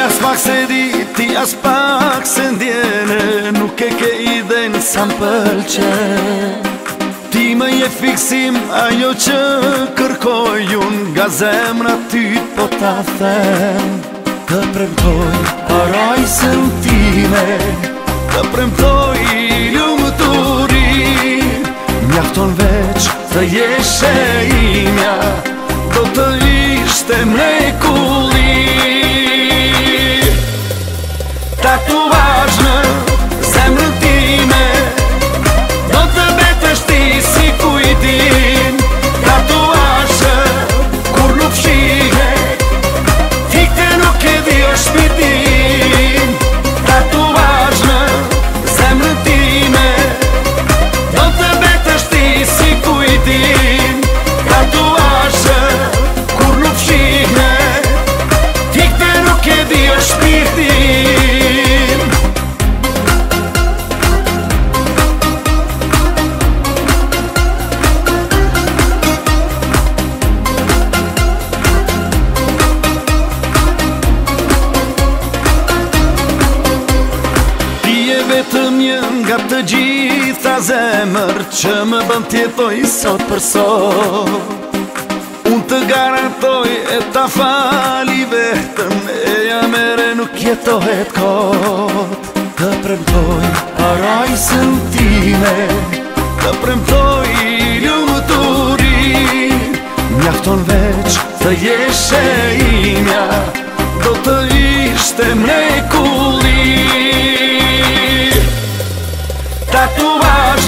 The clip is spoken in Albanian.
as pak se di, ti as pak se ndjene, nuk e ke idenë sa m'pëlqen. Ti më je fiksim ajo që kërkoj unë, nga zemra ty po ta them. Të premtoj parajsën time, të premtoj lumëturi, mjafton veç të jeshe imja, do të ishte mrekulli. Tatuazh në zemrën time, do të betesh ti si kujtim. Tatuazh kur nuk fshihet, fikte nuk e di o shpirtin. Tatuazh në zemrën time, do të betesh ti si kujtim. Tatuazh kur nuk fshihet, fikte nuk e di o shpirtin. Vetëm një nga të gjitha zemër që më bën t'jetoj sot për sot. Unë të garantoj e ta fali vetëm, e ja mere nuk jetohet kot. Të premtoj parajsën time, të premtoj lumëturi, mjafton veç të jeshe imja, do të ishte mrekulli. Tatuazh